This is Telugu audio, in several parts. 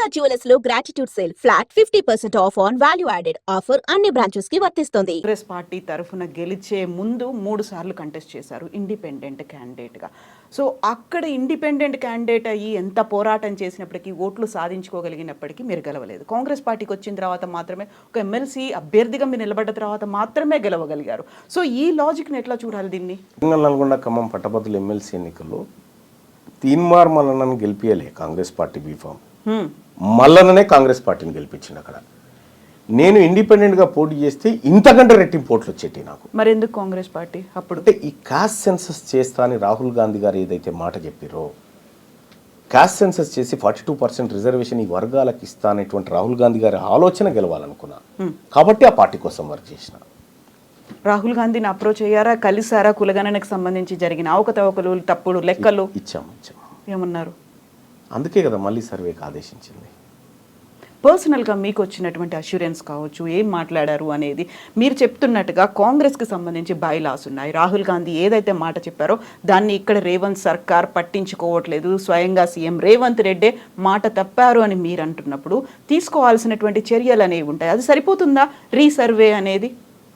దుర్గా జ్యువెలర్స్ లో gratitude sale flat 50% of on value added offer అన్ని బ్రాంచెస్ కి వర్తిస్తుంది. కాంగ్రెస్ పార్టీ తరఫున గెలిచే ముందు 3 సార్లు కంటెస్ట్ చేశారు ఇండిపెండెంట్ క్యాండిడేట్ గా. సో అక్కడ ఇండిపెండెంట్ క్యాండిడేట్ అయ్యి ఎంత పోరాటం చేసినప్పటికీ ఓట్లు సాధించుకోగలిగినప్పటికీ మీరు గెలవలేదు. కాంగ్రెస్ పార్టీకి వచ్చిన తర్వాత మాత్రమే ఒక ఎమ్మెల్సీ అభ్యర్థిగా మీరు నిలబడ్డ తర్వాత మాత్రమే గెలవగలిగారు. సో ఈ లాజిక్ని ఎట్లా చూడాలి దీన్ని? నల్గొండ ఖమ్మం పట్టభద్రుల ఎమ్మెల్సీ ఎన్నికల్లో తీన్మార్ మల్లన్నను గెలిపియలే కాంగ్రెస్ పార్టీ బీఫామ్, మల్లన్ననే కాంగ్రెస్ పార్టీని గెలిపించింది. అక్కడ నేను ఇండిపెండెంట్గా పోటీ చేస్తే ఇంతకంటే రెట్టింపు ఓట్లు వచ్చేటి నాకు. మరి ఎందుకు కాంగ్రెస్ పార్టీ అప్పుడు? అంటే ఈ కాస్ట్ సెన్సస్ చేస్తా అని రాహుల్ గాంధీ గారు ఏదైతే మాట చెప్పారో, కాస్ట్ సెన్సస్ చేసి 42% రిజర్వేషన్ ఈ వర్గాలకు ఇస్తా అనేటువంటి రాహుల్ గాంధీ గారి ఆలోచన గెలవాలనుకున్నా కాబట్టి ఆ పార్టీ కోసం వర్క్ చేసిన. రాహుల్ గాంధీని అప్రోచ్ అయ్యారా, కలిసారా? కులగణనకు సంబంధించి జరిగిన అవకతవకలు, తప్పుడు లెక్కలు ఇచ్చాము. ఏమన్నారు? అందుకే కదా మళ్ళీ సర్వేకి ఆదేశించింది. పర్సనల్గా మీకు వచ్చినటువంటి అష్యూరెన్స్ కావచ్చు, ఏం మాట్లాడారు అనేది. మీరు చెప్తున్నట్టుగా కాంగ్రెస్కి సంబంధించి బైలాస్ ఉన్నాయి. రాహుల్ గాంధీ ఏదైతే మాట చెప్పారో దాన్ని ఇక్కడ రేవంత్ సర్కార్ పట్టించుకోవట్లేదు. స్వయంగా సీఎం రేవంత్ రెడ్డే మాట తప్పారు అని మీరు అంటున్నప్పుడు తీసుకోవాల్సినటువంటి చర్యలు అనేవి ఉంటాయి. అది సరిపోతుందా రీసర్వే అనేది?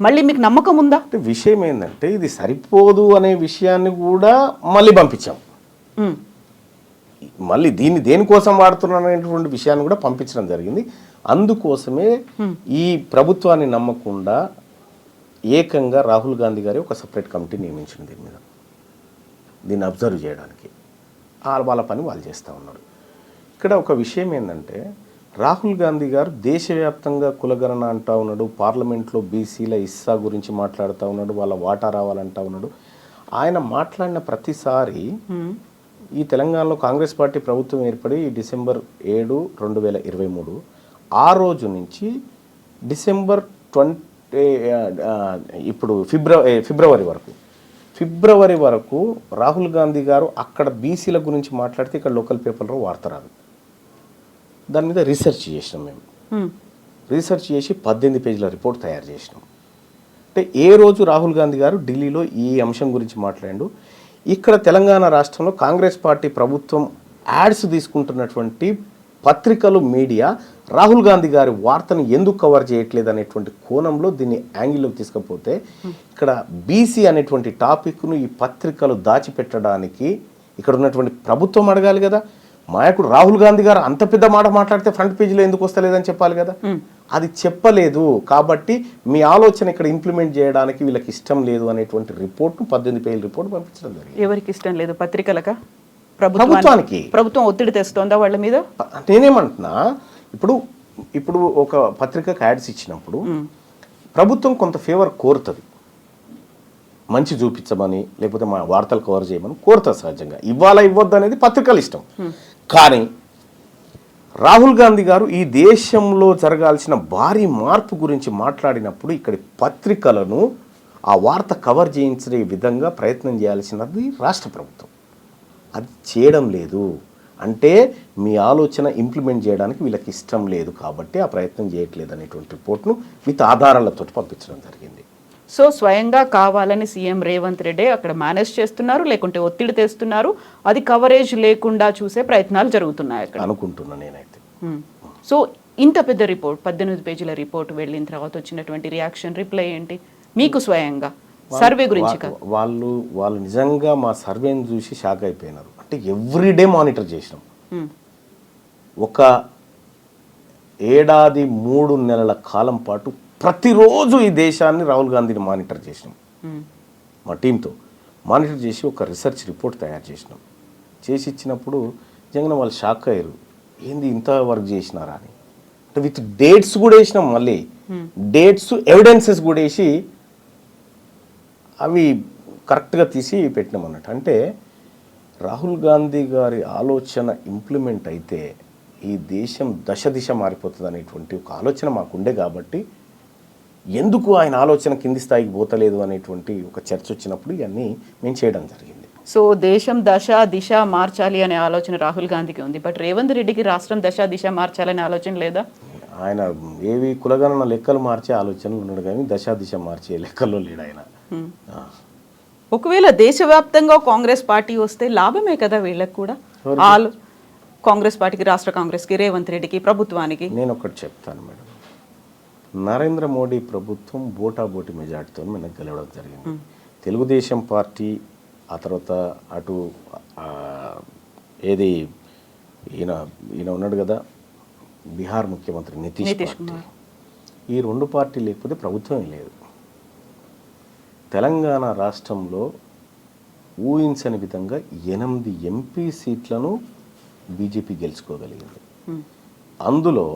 మళ్ళీ మీకు నమ్మకం ఉందా? అంటే విషయం ఏంటంటే ఇది సరిపోదు అనే విషయాన్ని కూడా మళ్ళీ పంపించాం. మళ్ళీ దీన్ని దేనికోసం వాడుతున్నాను అనేటువంటి విషయాన్ని కూడా పంపించడం జరిగింది. అందుకోసమే ఈ ప్రభుత్వాన్ని నమ్మకుండా ఏకంగా రాహుల్ గాంధీ గారి ఒక సపరేట్ కమిటీ నియమించిన దీని మీద, దీన్ని అబ్జర్వ్ చేయడానికి. వాళ్ళ పని వాళ్ళు చేస్తూ ఉన్నారు. ఇక్కడ ఒక విషయం ఏంటంటే రాహుల్ గాంధీ గారు దేశవ్యాప్తంగా కులగణన అంటూ ఉన్నాడు, పార్లమెంట్లో బీసీల ఇస్సా గురించి మాట్లాడుతూ ఉన్నాడు, వాళ్ళ వాటా రావాలంటూ ఉన్నాడు. ఆయన మాట్లాడిన ప్రతిసారి ఈ తెలంగాణలో కాంగ్రెస్ పార్టీ ప్రభుత్వం ఏర్పడి December 7, 2023 ఆ రోజు నుంచి December 20 ఇప్పుడు ఫిబ్రవరి వరకు రాహుల్ గాంధీ గారు అక్కడ బీసీల గురించి మాట్లాడితే ఇక్కడ లోకల్ పేపర్లో వార్త రాదు. దాని మీద రీసెర్చ్ చేసినాం మేము. రీసెర్చ్ చేసి 18 పేజీల రిపోర్ట్ తయారు చేసినాం. అంటే ఏ రోజు రాహుల్ గాంధీ గారు ఢిల్లీలో ఈ అంశం గురించి మాట్లాడాడు, ఇక్కడ తెలంగాణ రాష్ట్రంలో కాంగ్రెస్ పార్టీ ప్రభుత్వం యాడ్స్ తీసుకుంటున్నటువంటి పత్రికలు, మీడియా రాహుల్ గాంధీ గారి వార్తను ఎందుకు కవర్ చేయట్లేదు అనేటువంటి కోణంలో దీన్ని యాంగిల్లోకి తీసుకపోతే ఇక్కడ బీసీ అనేటువంటి టాపిక్ను ఈ పత్రికలు దాచిపెట్టడానికి ఇక్కడ ఉన్నటువంటి ప్రభుత్వం అడగాలి కదా. నాయకుడు రాహుల్ గాంధీ గారు అంత పెద్ద మాట మాట్లాడితే ఫ్రంట్ పేజీలో ఎందుకు వస్తలేదని చెప్పాలి కదా. అది చెప్పలేదు కాబట్టి మీ ఆలోచన ఇక్కడ ఇంప్లిమెంట్ చేయడానికి వీళ్ళకి ఇష్టం లేదు అనేటువంటి రిపోర్ట్ను 18 పేజీల రిపోర్ట్ పంపించడం జరిగింది. ఎవరికి ఇష్టం లేదు? పత్రికలక? ప్రభుత్వానికి. ప్రభుత్వం ఒత్తిడి తెస్తుందా వాళ్ళ మీద? నేనేమంటున్నా, ఇప్పుడు ఒక పత్రికకు యాడ్స్ ఇచ్చినప్పుడు ప్రభుత్వం కొంత ఫేవర్ కోరుతుంది, మంచి చూపించమని లేకపోతే మా వార్తలు కవర్ చేయమని కోరుతుంది సహజంగా. ఇవ్వాలా ఇవ్వద్దు అనేది పత్రికలు ఇష్టం. కానీ రాహుల్ గాంధీ గారు ఈ దేశంలో జరగాల్సిన భారీ మార్పు గురించి మాట్లాడినప్పుడు ఇక్కడి పత్రికలను ఆ వార్త కవర్ చేయించే విధంగా ప్రయత్నం చేయాల్సినది రాష్ట్ర ప్రభుత్వం. అది చేయడం లేదు. అంటే మీ ఆలోచన ఇంప్లిమెంట్ చేయడానికి వీళ్ళకి ఇష్టం లేదు కాబట్టి ఆ ప్రయత్నం చేయట్లేదు అనేటువంటి రిపోర్ట్ను విత్ ఆధారాలతో పంపించడం జరిగింది. సో స్వయంగా కావాలని సీఎం రేవంత్ రెడ్డి అక్కడ మేనేజ్ చేస్తున్నారు, లేకుంటే ఒత్తిడి తెస్తున్నారు, అది కవరేజ్ లేకుండా చూసే ప్రయత్నాలు జరుగుతున్నాయి అక్కడ అనుకుంటున్నా నేనైతే. సో ఇంత పెద్ద రిపోర్ట్, 18 పేజీల రిపోర్ట్ వెళ్ళిన తర్వాత వచ్చినటువంటి రియాక్షన్, రిప్లై ఏంటి మీకు? స్వయంగా సర్వే గురించి వాళ్ళు నిజంగా మా సర్వేని చూసి షాక్ అయిపోయినారు. అంటే ఎవ్రీడే మానిటర్ చేసినాం. ఒక ఏడాది 3 నెలల కాలం పాటు ప్రతిరోజు ఈ దేశాన్ని రాహుల్ గాంధీని మానిటర్ చేసినాం. మా టీంతో మానిటర్ చేసి ఒక రీసెర్చ్ రిపోర్ట్ తయారు చేసినాం. చేసి ఇచ్చినప్పుడు నిజంగా వాళ్ళు షాక్ అయ్యారు, ఏంది ఇంత వర్క్ చేసినారా అని. అంటే విత్ డేట్స్ కూడా వేసినాం, మళ్ళీ డేట్స్ ఎవిడెన్సెస్ కూడా వేసి అవి కరెక్ట్గా తీసి పెట్టినాం అన్నట్టు. అంటే రాహుల్ గాంధీ గారి ఆలోచన ఇంప్లిమెంట్ అయితే ఈ దేశం దశ మారిపోతుంది అనేటువంటి ఒక ఆలోచన మాకుండే కాబట్టి ఎందుకు ఆయన ఆలోచన కింది స్థాయికి పోతలేదు అనేటువంటి ఒక చర్చ వచ్చినప్పుడు ఇవన్నీ మేము చేయడం జరిగింది. సో దేశం దశ దిశ మార్చాలి అనే ఆలోచన రాహుల్ గాంధీకి ఉంది, బట్ రేవంత్ రెడ్డికి రాష్ట్రం దశ దిశ మార్చాలనే ఆలోచన లేదా? ఆయన ఏవి కులగణన లెక్కలు మార్చే ఆలోచనలు ఉన్నాడు కానీ దశ దిశ మార్చే లెక్కల్లో లేడు ఆయన. ఒకవేళ దేశవ్యాప్తంగా కాంగ్రెస్ పార్టీ వస్తే లాభమే కదా వీళ్ళకి కూడా. కాంగ్రెస్ పార్టీకి, రాష్ట్ర కాంగ్రెస్కి, రేవంత్ రెడ్డికి, ప్రభుత్వానికి? నేను ఒకటి చెప్తాను మేడం, నరేంద్ర మోడీ ప్రభుత్వం బోటాబోటి మెజార్టీతో మనకు గెలవడం జరిగింది. తెలుగుదేశం పార్టీ, ఆ తర్వాత అటు ఏది ఈయన ఈయన ఉన్నాడు కదా బీహార్ ముఖ్యమంత్రి నితీష్ పార్టీ, ఈ రెండు పార్టీ లేకపోతే ప్రభుత్వం లేదు. తెలంగాణ రాష్ట్రంలో ఊహించని విధంగా 8 ఎంపీ సీట్లను బీజేపీ గెలుచుకోగలిగింది. అందులో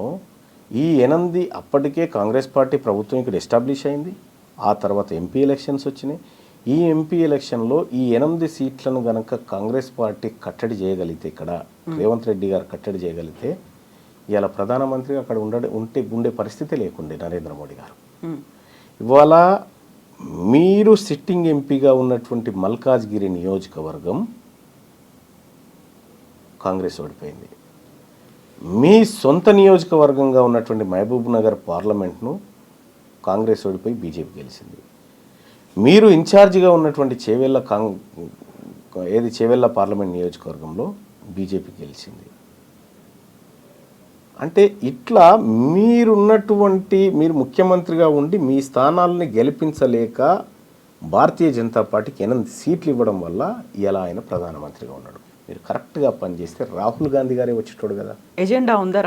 ఈ 8 అప్పటికే కాంగ్రెస్ పార్టీ ప్రభుత్వం ఇక్కడ ఎస్టాబ్లిష్ అయింది. ఆ తర్వాత ఎంపీ ఎలక్షన్స్ వచ్చినాయి. ఈ ఎంపీ ఎలక్షన్లో ఈ 8 సీట్లను గనక కాంగ్రెస్ పార్టీ కట్టడి చేయగలిగితే, ఇక్కడ రేవంత్ రెడ్డి గారు కట్టడి చేయగలిగితే, ఇవాళ ప్రధానమంత్రి అక్కడ ఉండే పరిస్థితి లేకుండే నరేంద్ర మోడీ గారు. ఇవాళ మీరు సిట్టింగ్ ఎంపీగా ఉన్నటువంటి మల్కాజ్గిరి నియోజకవర్గం కాంగ్రెస్ ఓడిపోయింది. మీ సొంత నియోజకవర్గంగా ఉన్నటువంటి మహబూబ్ నగర్ పార్లమెంట్ను కాంగ్రెస్ ఓడిపోయి బీజేపీ గెలిచింది. మీరు ఇన్ఛార్జిగా ఉన్నటువంటి చేవెళ్ళ పార్లమెంట్ నియోజకవర్గంలో బీజేపీ గెలిచింది. అంటే ఇట్లా మీరు ముఖ్యమంత్రిగా ఉండి మీ స్థానాలని గెలిపించలేక భారతీయ జనతా పార్టీకి 8 సీట్లు ఇవ్వడం వల్ల ఇలా ఆయన ప్రధానమంత్రిగా ఉన్నాడు. మీరు కరెక్ట్గా పనిచేస్తే రాహుల్ గాంధీ గారే వచ్చేటోడు కదా. ఎజెండా ఉందా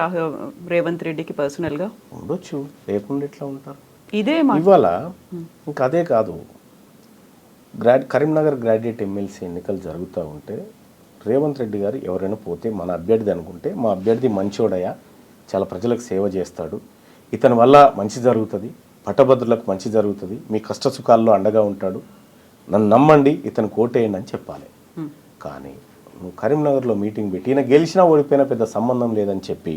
రేవంత్ రెడ్డికి పర్సనల్గా? ఉండొచ్చు, లేకుండా ఎట్లా ఉంటారు. ఇదే ఇవాళ ఇంకా అదే కాదు, కరీంనగర్ గ్రాడ్యుయేట్ ఎమ్మెల్సీ ఎన్నికలు జరుగుతూ ఉంటే రేవంత్ రెడ్డి గారు ఎవరైనా పోతే మన అభ్యర్థి అనుకుంటే, మా అభ్యర్థి మంచోడయా, చాలా ప్రజలకు సేవ చేస్తాడు, ఇతని వల్ల మంచి జరుగుతుంది, పట్టభద్రులకు మంచి జరుగుతుంది, మీ కష్ట సుఖాల్లో అండగా ఉంటాడు, నన్ను నమ్మండి, ఇతను కోటేయండి అని చెప్పాలి. కానీ నువ్వు కరీంనగర్లో మీటింగ్ పెట్టి ఈయన గెలిచినా ఓడిపోయినా పెద్ద సంబంధం లేదని చెప్పి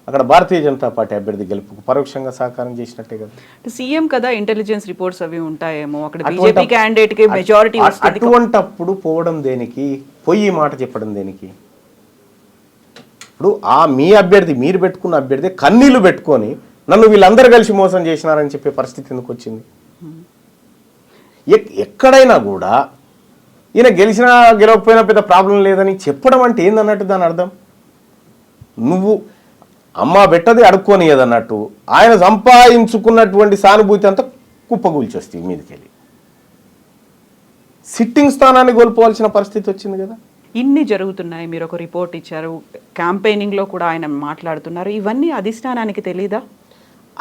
అక్కడ భారతీయ జనతా పార్టీ అభ్యర్థి గెలుపుకు పరోక్షంగా సహకారం చేసినట్టే కదా. సీఎం కదా, ఇంటెలిజెన్స్ రిపోర్ట్స్ అవి ఉంటాయేమో, అక్కడ బీజేపీ క్యాండిడేట్ కి మెజారిటీ వస్తుంది. అటువంటప్పుడు పోవడం దేనికి, పోయి మాట చెప్పడం దేనికి? ఇప్పుడు మీ అభ్యర్థి, మీరు పెట్టుకున్న అభ్యర్థి కన్నీళ్లు పెట్టుకొని నన్ను వీళ్ళందరూ కలిసి మోసం చేసినారని చెప్పే పరిస్థితి ఎందుకు వచ్చింది? ఎక్కడైనా కూడా ఈయన గెలిచినా గెలవకపోయినా పెద్ద ప్రాబ్లం లేదని చెప్పడం అంటే ఏందన్నట్టు దాని అర్థం. నువ్వు అమ్మ పెట్టది అడుక్కోనియదన్నట్టు ఆయన సంపాదించుకున్నటువంటి సానుభూతి అంతా కుప్పగూల్చొస్తుంది మీదకెళ్ళి. సిట్టింగ్ స్థానాన్ని కోల్పోవాల్సిన పరిస్థితి వచ్చింది కదా. ఇన్ని జరుగుతున్నాయి, మీరు ఒక రిపోర్ట్ ఇచ్చారు, క్యాంపెయినింగ్లో కూడా ఆయన మాట్లాడుతున్నారు, ఇవన్నీ అధిష్టానానికి తెలీదా?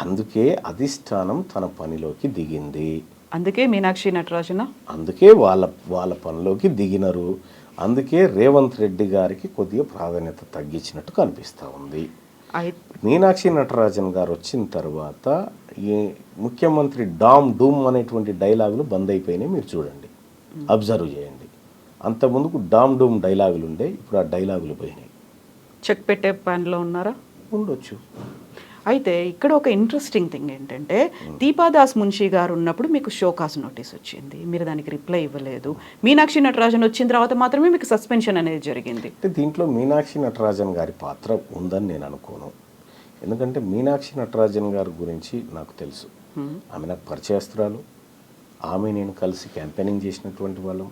అందుకే అధిష్టానం తన పనిలోకి దిగింది. అందుకే మీనాక్షి నటరాజన అందుకే వాళ్ళ పనిలోకి దిగినరు. అందుకే రేవంత్ రెడ్డి గారికి కొద్దిగా ప్రాధాన్యత తగ్గించినట్టు కనిపిస్తూ ఉంది. మీనాక్షి నటరాజన్ గారు వచ్చిన తర్వాత ఈ ముఖ్యమంత్రి డామ్ డూమ్ అనేటువంటి డైలాగులు బంద్ అయిపోయినాయి. మీరు చూడండి, అబ్జర్వ్ చేయండి. అంతకుముందుకు డామ్ డూమ్ డైలాగులు ఉండే, ఇప్పుడు ఆ డైలాగులు పోయినాయి. చెక్ పెట్టే పనిలో ఉన్నారా? ఉండొచ్చు. అయితే ఇక్కడ ఒక ఇంట్రెస్టింగ్ థింగ్ ఏంటంటే, దీపాదాస్ మున్షి గారు ఉన్నప్పుడు మీకు షోకాస్ నోటీస్ వచ్చింది, మీరు దానికి రిప్లై ఇవ్వలేదు. మీనాక్షి నటరాజన్ వచ్చిన తర్వాత మాత్రమే మీకు సస్పెన్షన్ అనేది జరిగింది. అంటే దీంట్లో మీనాక్షి నటరాజన్ గారి పాత్ర ఉందని నేను అనుకోను. ఎందుకంటే మీనాక్షి నటరాజన్ గారి గురించి నాకు తెలుసు. ఆమె నాకు పరిచయస్తురాలు, ఆమె నేను కలిసి క్యాంపెయినింగ్ చేసినటువంటి వాళ్ళం.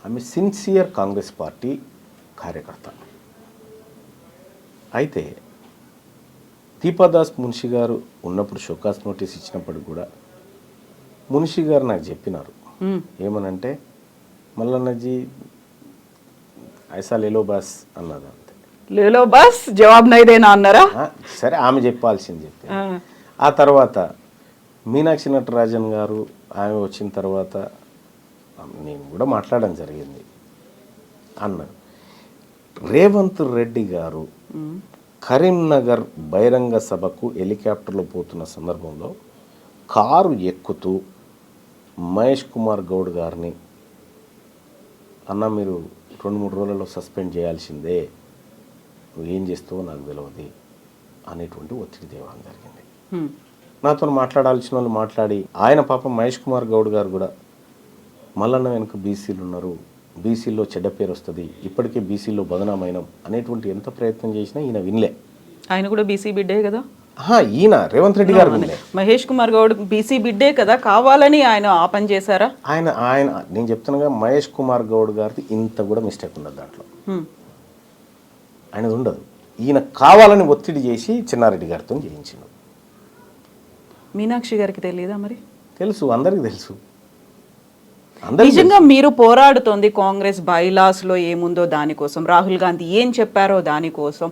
ఆమె సిన్సియర్ కాంగ్రెస్ పార్టీ కార్యకర్త. అయితే దీపాదాస్ మున్షి గారు ఉన్నప్పుడు షోకాస్ నోటీస్ ఇచ్చినప్పుడు కూడా మున్షి గారు నాకు చెప్పినారు, ఏమనంటే మల్లన్నజీ ఐసా లేలో బాస్ అన్నది. అంతే, లేలో బాస్ జవాబు నైదేనా అన్నారా? సరే, ఆమె చెప్పాల్సింది చెప్పి. ఆ తర్వాత మీనాక్షి నటరాజన్ గారు ఆమె వచ్చిన తర్వాత నేను కూడా మాట్లాడడం జరిగింది అన్నారు. రేవంత్ రెడ్డి గారు కరీంనగర్ బహిరంగ సభకు హెలికాప్టర్లో పోతున్న సందర్భంలో కారు ఎక్కుతూ మహేష్ కుమార్ గౌడ్ గారిని, అన్న మీరు 2-3 రోజులలో సస్పెండ్ చేయాల్సిందే, నువ్వు ఏం చేస్తావో నాకు తెలియదు అనేటువంటి ఒత్తిడి తేవడం జరిగింది. నాతో మాట్లాడాల్సిన వాళ్ళు మాట్లాడి, ఆయన పాపం మహేష్ కుమార్ గౌడ్ గారు కూడా మల్లన్న వెనుక బీసీలు ఉన్నారు, బీసీలో చెడ్డ పేరు వస్తుంది, ఇప్పటికే బీసీలో బదనామైనం అనేటువంటి ఎంత ప్రయత్నం చేసినా ఈయన వినలే. ఆయన కూడా బీసీ బిడ్డే కదా. ఈయన రేవంత్ రెడ్డి గారు వినలే. మహేష్ కుమార్ గౌడ్ బీసీ బిడ్డే కదా, కావాలని ఆయన ఆ పని చేశారా? ఆయన నేను చెప్తున్నాగా, మహేష్ కుమార్ గౌడ్ గారిది ఇంత కూడా మిస్టేక్ ఉండదు దాంట్లో, ఆయనది ఉండదు. ఈయన కావాలని ఒత్తిడి చేసి చిన్నారెడ్డి గారితో చేయించిండు. మీనాక్షి గారికి తెలియదా మరి? తెలుసు, అందరికీ తెలుసు. అందరికీ నిజంగా మీరు పోరాడుతోంది కాంగ్రెస్ బైలాస్ లో ఏముందో దానికోసం, రాహుల్ గాంధీ ఏం చెప్పారో దానికోసం.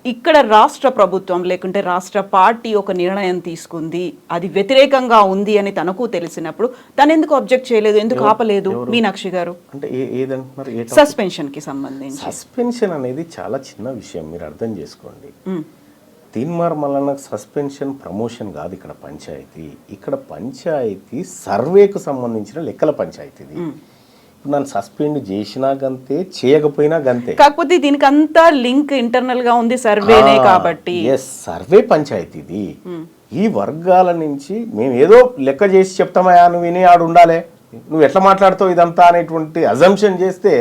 ఇక్కడ రాష్ట్ర ప్రభుత్వం లేకుంటే రాష్ట్ర పార్టీ ఒక నిర్ణయం తీసుకుంది, అది వ్యతిరేకంగా ఉంది అని తనకు తెలిసినప్పుడు తను ఎందుకు అబ్జెక్ట్ చేయలేదు, ఎందుకు ఆపలేదు మీనాక్షి గారు? అంటే ఏదంటున్నారు? సస్పెన్షన్ కి సంబంధించి. సస్పెన్షన్ అనేది చాలా చిన్న విషయం, మీరు అర్థం చేసుకోండి. తీన్మార్ మల్లన్నకు సస్పెన్షన్ ప్రమోషన్ కాదు ఇక్కడ పంచాయతీ. ఇక్కడ పంచాయతీ సర్వేకు సంబంధించిన లెక్కల పంచాయతీది. ఇప్పుడు నన్ను సస్పెండ్ చేసినా గంతే, చేయకపోయినా గంతే. కాకపోతే దీనికి అంతా లింక్ ఇంటర్నల్ గా ఉంది సర్వేనే కాబట్టి. సర్వే పంచాయతీది. ఈ వర్గాల నుంచి మేము ఏదో లెక్క చేసి చెప్తామయా, నువ్వు విని ఆడు ఉండాలి, నువ్వు ఎట్లా మాట్లాడుతావు ఇదంతా అనేటువంటి అజంప్షన్ చేస్తే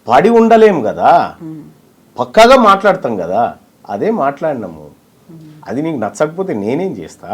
పడి ఉండలేం కదా, పక్కాగా మాట్లాడతాం కదా. అదే మాట్లాడినాము. అది నీకు నచ్చకపోతే నేనేం చేస్తా?